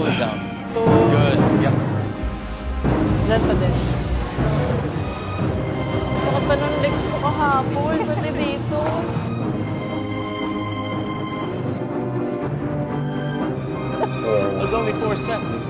shoulders down. Good. Yep. Diyan pa din. Sakit pa ng legs ko kahapon, pati dito. It was only 4 sets.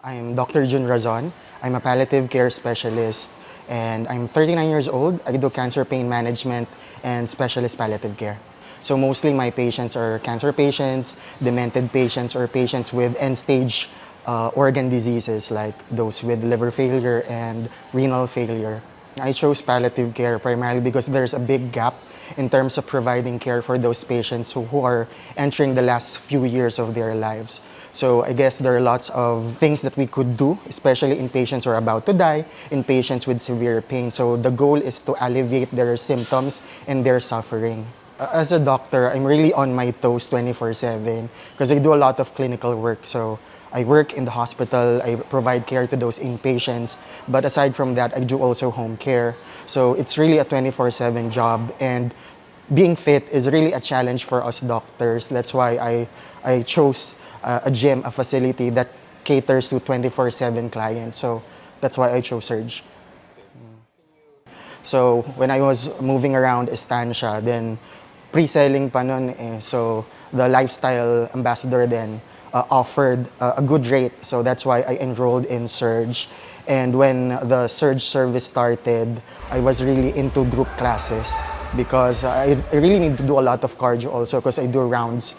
I'm Dr. Jun Razon. I'm a palliative care specialist and I'm 39 years old. I do cancer pain management and specialist palliative care. So mostly my patients are cancer patients, demented patients, or patients with end-stage organ diseases like those with liver failure and renal failure. I chose palliative care primarily because there's a big gap in terms of providing care for those patients who are entering the last few years of their lives. So I guess there are lots of things that we could do, especially in patients who are about to die, in patients with severe pain. So the goal is to alleviate their symptoms and their suffering. As a doctor, I'm really on my toes 24/7 because I do a lot of clinical work. So I work in the hospital, I provide care to those inpatients, but aside from that, I do also home care. So it's really a 24/7 job, and being fit is really a challenge for us doctors. That's why I chose a gym, a facility that caters to 24/7 clients. So that's why I chose Surge. So when I was moving around Estancia, then pre-selling pa nun eh. So the lifestyle ambassador then offered a good rate. So that's why I enrolled in Surge. And when the Surge service started, I was really into group classes because I really need to do a lot of cardio also because I do rounds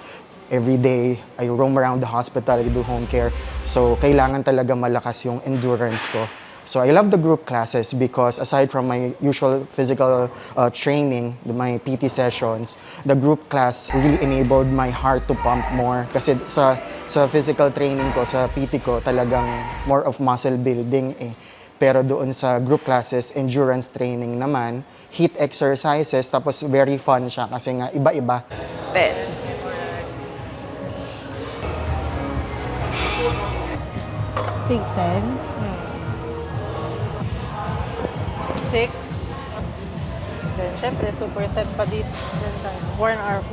every day. I roam around the hospital, I do home care. So kailangan talaga malakas yung endurance ko. So I love the group classes because aside from my usual physical training, my PT sessions, the group class really enabled my heart to pump more. Kasi sa physical training ko, sa PT ko, talagang more of muscle building eh. Pero doon sa group classes, endurance training naman, HIIT exercises, tapos very fun siya kasi nga iba-iba. 10. Big 10. 6. Then, syempre, super set pa dito. Then, 1 arm.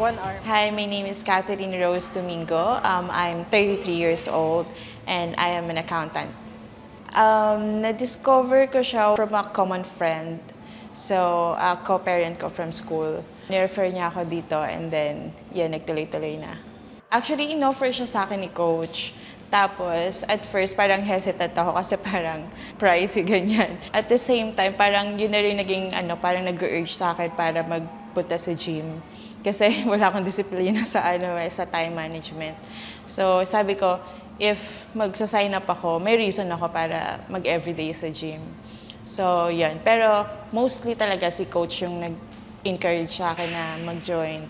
Hi, my name is Catherine Rose Domingo. I'm 33 years old and I am an accountant. Na-discover ko siya from a common friend. So, a co-parent ko from school. Nirefer niya ako dito and then, nagtuloy-tuloy na. Actually, in-offer siya sa akin ni coach. Tapos, at first, parang hesitant ako kasi parang pricey, ganyan. At the same time, parang yun na rin naging, parang nag-urge sa akin para magpunta sa gym. Kasi wala akong disiplina sa, sa time management. So, sabi ko, if magsa-sign up ako, may reason ako para mag-everyday sa gym. So, yan. Pero, mostly talaga si coach yung nag-encourage sa akin na mag-join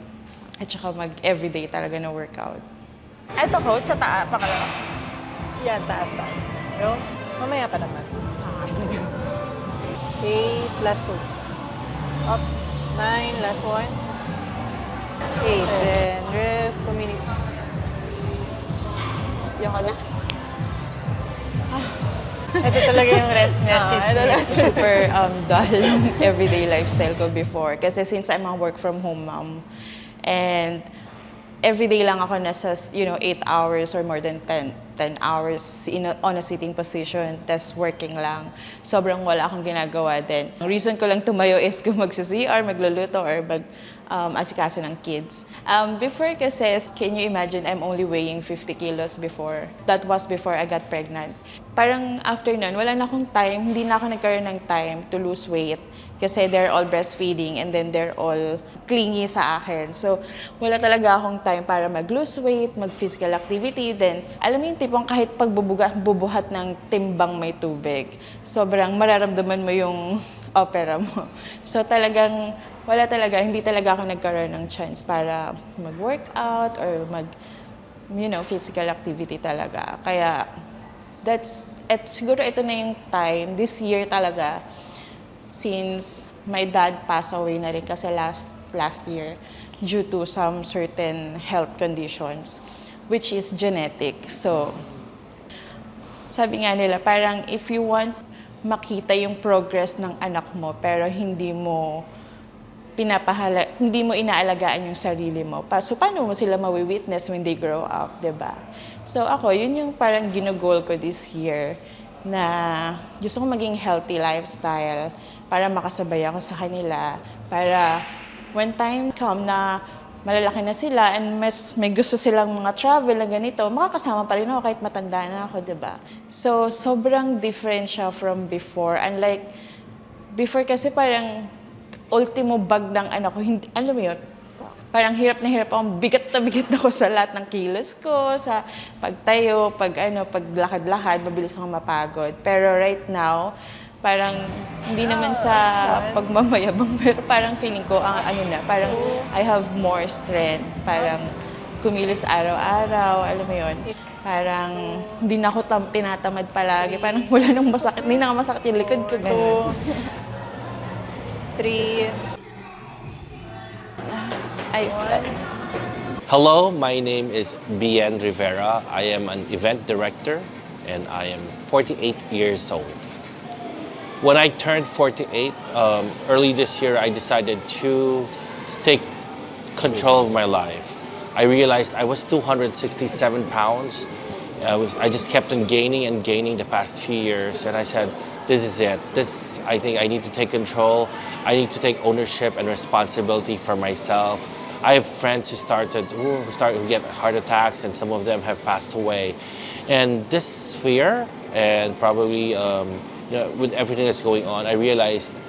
at saka mag-everyday talaga na workout. Ito, coach, sa taas, pakalawa. Yan, taas. Yung, mamaya pa naman. 8 plus 2. Up. 9, last 1. 8. Then, rest 2 minutes. Yoko na. Ito talaga yung rest niya. Super dull everyday lifestyle ko before. Kasi since I'm a work from home mom, and everyday lang ako nasa, 8 hours or more than 10 hours on a sitting position, tas working lang. Sobrang wala akong ginagawa din. Ang reason ko lang tumayo is kung magsa-CR, magluluto, or asikaso ng kids. Before kasi, can you imagine, I'm only weighing 50 kilos before. That was before I got pregnant. Parang after nun, wala na akong time, hindi na ako nagkaroon ng time to lose weight kasi they're all breastfeeding and then they're all clingy sa akin. So, wala talaga akong time para mag-lose weight, mag-physical activity. Then, alam mo yung tipong kahit bubuhat ng timbang may tubig, sobrang mararamdaman mo yung opera mo. So, talagang wala talaga, hindi talaga ako nagkaroon ng chance para mag-workout or physical activity talaga. Kaya, siguro ito na yung time, this year talaga, since my dad passed away na rin kasi last year due to some certain health conditions, which is genetic. So, sabi nga nila, parang if you want makita yung progress ng anak mo pero hindi mo hindi mo inaalagaan yung sarili mo. So, paano mo sila mawi-witness when they grow up, diba? So, ako, yun yung parang ginugol ko this year na gusto ko maging healthy lifestyle para makasabay ako sa kanila. Para when time come na malalaki na sila and may gusto silang mga travel na ganito, makakasama pa rin ako kahit matanda na ako, diba? So, sobrang different siya from before. Unlike, before kasi parang ultimo bag ng anak ko, hindi, alam mo yun, parang hirap na hirap ako, bigat na bigat ako sa lahat ng kilos ko, sa pagtayo, paglakad-lakad, mabilis akong mapagod. Pero right now, parang hindi naman sa pagmamayabang, pero parang feeling ko, parang I have more strength, parang kumilos araw-araw, alam mo yun. Parang hindi na ako tinatamad palagi, parang wala nang masakit, hindi na masakit yung likod ko. Ganun. 3. Hello, my name is Bien Rivera. I am an event director and I am 48 years old. When I turned 48, early this year, I decided to take control of my life. I realized I was 267 pounds. I just kept on gaining and gaining the past few years, and I said, this is it. I think I need to take control. I need to take ownership and responsibility for myself. I have friends who get heart attacks, and some of them have passed away. And this fear, and probably with everything that's going on, I realized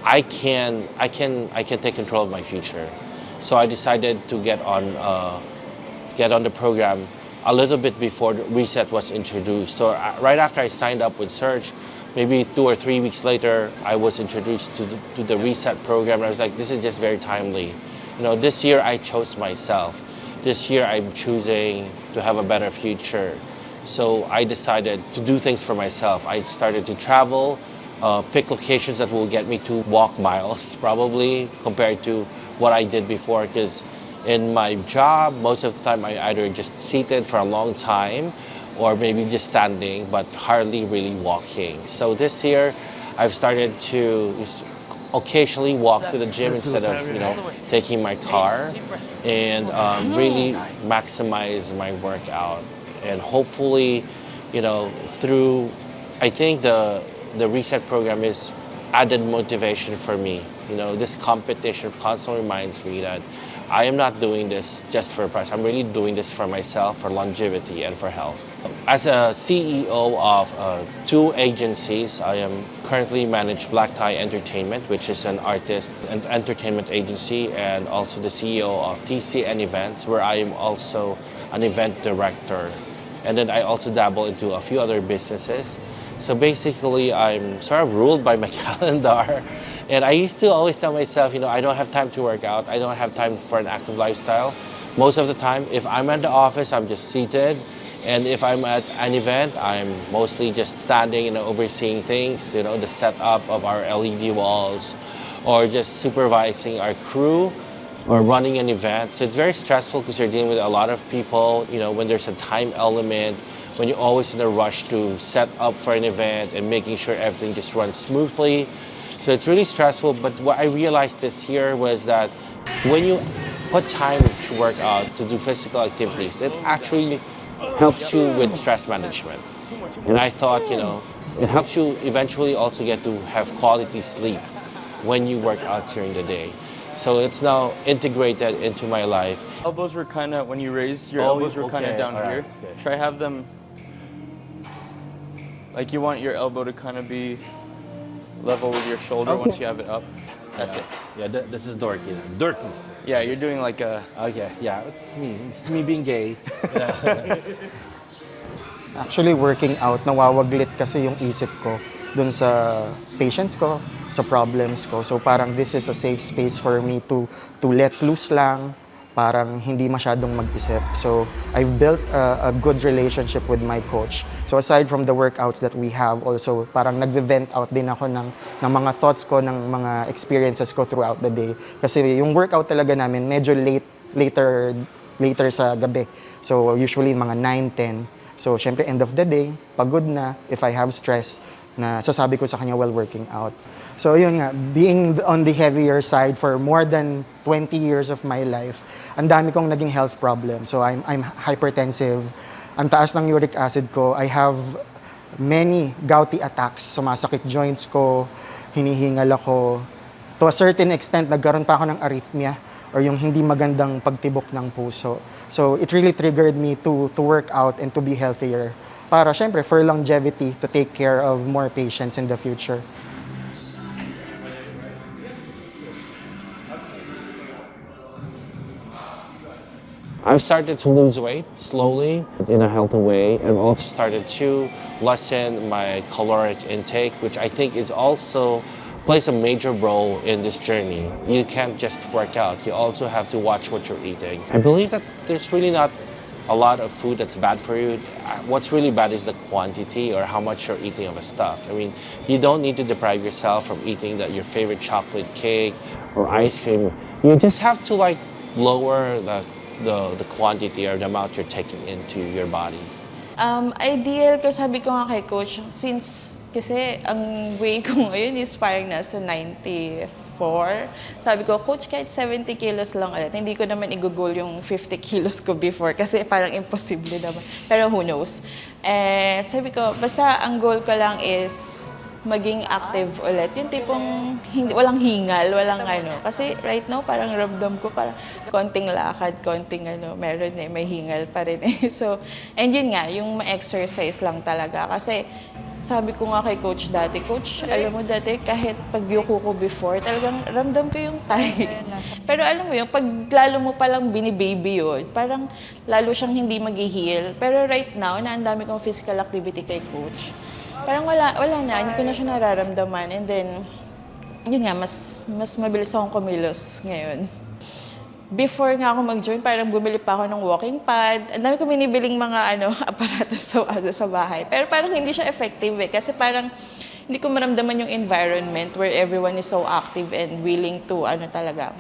I can take control of my future. So I decided to get on the program a little bit before the Reset was introduced. So right after I signed up with Surge, maybe 2 or 3 weeks later, I was introduced to the Reset program. And I was like, this is just very timely. This year I chose myself. This year I'm choosing to have a better future. So I decided to do things for myself. I started to travel, pick locations that will get me to walk miles, probably, compared to what I did before. Because in my job, most of the time I either just seated for a long time or maybe just standing, but hardly really walking. So this year, I've started to occasionally walk to the gym instead of taking my car, and really maximize my workout. And hopefully, I think the Reset program is added motivation for me. This competition constantly reminds me that I am not doing this just for a prize. I'm really doing this for myself, for longevity, and for health. As a CEO of 2 agencies, I am currently manage Black Tie Entertainment, which is an artist and entertainment agency, and also the CEO of TCN Events, where I am also an event director. And then I also dabble into a few other businesses. So basically, I'm sort of ruled by my calendar. And I used to always tell myself, I don't have time to work out. I don't have time for an active lifestyle. Most of the time, if I'm at the office, I'm just seated. And if I'm at an event, I'm mostly just standing, overseeing things, the setup of our LED walls, or just supervising our crew, or running an event. So it's very stressful because you're dealing with a lot of people, when there's a time element, when you're always in a rush to set up for an event and making sure everything just runs smoothly. So it's really stressful, but what I realized this year was that when you put time to work out, to do physical activities, it actually helps you with stress management. And I thought, it helps you eventually also get to have quality sleep when you work out during the day. So it's now integrated into my life. Elbows were kind of, when you raised your elbows were kind of down here. Okay. Try have them, like you want your elbow to kind of be level with your shoulder once you have it up. That's it. Yeah, this is dorky. Dorky. Yeah, you're doing like a... Okay, yeah, it's me. It's me being gay. Actually, working out, nawawaglit kasi yung isip ko dun sa patients ko, sa problems ko. So parang this is a safe space for me to let loose lang parang hindi masyadong mag-isip. So I've built a good relationship with my coach. So aside from the workouts that we have, also parang nag-vent out din ako ng mga thoughts ko, ng mga experiences ko throughout the day. Kasi yung workout talaga namin medyo later sa gabi. So usually mga 9, 10. So syempre end of the day, pagod na, if I have stress, na sasabi ko sa kanya while working out. So yun nga, being on the heavier side for more than 20 years of my life, ang dami kong naging health problem. So I'm hypertensive, ang taas ng uric acid ko, I have many gouty attacks, sumasakit joints ko, hinihingal ako. To a certain extent, nagkaroon pa ako ng arrhythmia or yung hindi magandang pagtibok ng puso. So it really triggered me to work out and to be healthier para syempre for longevity, to take care of more patients in the future. I've started to lose weight slowly in a healthy way, and also started to lessen my caloric intake, which I think is also plays a major role in this journey. You can't just work out, you also have to watch what you're eating. I believe that there's really not a lot of food that's bad for you. What's really bad is the quantity or how much you're eating of a stuff. I mean, you don't need to deprive yourself from eating your favorite chocolate cake or ice cream. You just have to like lower the quantity or the amount you're taking into your body. Ideal, kasi sabi ko nga kay coach, since kasi ang weight ko ngayon is parang nasa 94. Sabi ko, coach, kahit 70 kilos lang ulit, hindi ko naman i-goal yung 50 kilos ko before kasi parang imposible naman. Pero who knows? Sabi ko, basta ang goal ko lang is maging active ulit. Yung tipong walang hingal, walang ano. Kasi right now, parang ramdam ko parang konting lakad, konting meron may hingal pa rin eh. So, and yun nga, yung ma-exercise lang talaga. Kasi sabi ko nga kay coach dati, coach, alam mo dati, kahit pagyuko ko before, talagang ramdam ko yung thigh. Pero alam mo yun, pag lalo mo palang binibaby yun, parang lalo siyang hindi mag-heal. Pero right now, na ang dami kong physical activity kay coach, parang wala na, hindi ko na siya nararamdaman. And then, yun nga, mas mabilis akong kumilos ngayon. Before nga ako mag-join, parang bumili pa ako ng walking pad. Ang dami ko binibiling mga aparatos sa bahay. Pero parang hindi siya effective eh. Kasi parang hindi ko maramdaman yung environment where everyone is so active and willing to talaga.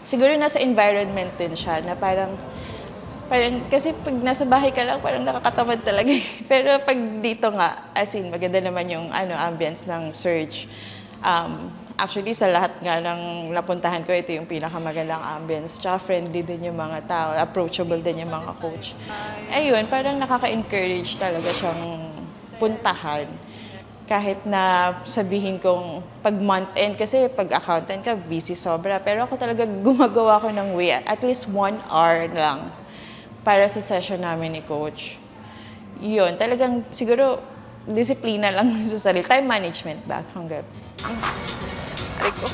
Siguro nasa environment din siya na parang kasi pag nasa bahay ka lang, parang nakakatamad talaga. Pero pag dito nga, as in, maganda naman yung ambience ng Surge. Actually, sa lahat nga ng napuntahan ko, ito yung pinakamagandang ambience. Tsaka friendly din yung mga tao, approachable din yung mga coach. Ayun, parang nakaka-encourage talaga siyang puntahan. Kahit na sabihin kong pag month end, kasi pag accountant ka, busy sobra. Pero ako talaga gumagawa ko ng way, at least 1 hour lang para sa session namin ni coach. Yun, talagang siguro disiplina lang sa sarili. Time management ba? Hanggang. Aray ko.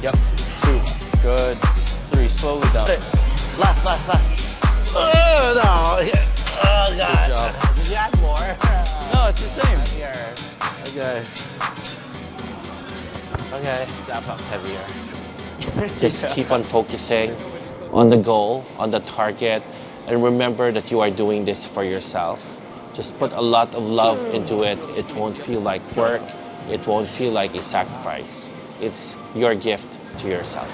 Yep. 2. Good. 3. Slowly down. Last. Oh, no. Oh, God. Good job. Did you add more? No, it's the same. Here. Okay. Okay, step up heavier. Just keep on focusing on the goal, on the target, and remember that you are doing this for yourself. Just put a lot of love into it. It won't feel like work. It won't feel like a sacrifice. It's your gift to yourself.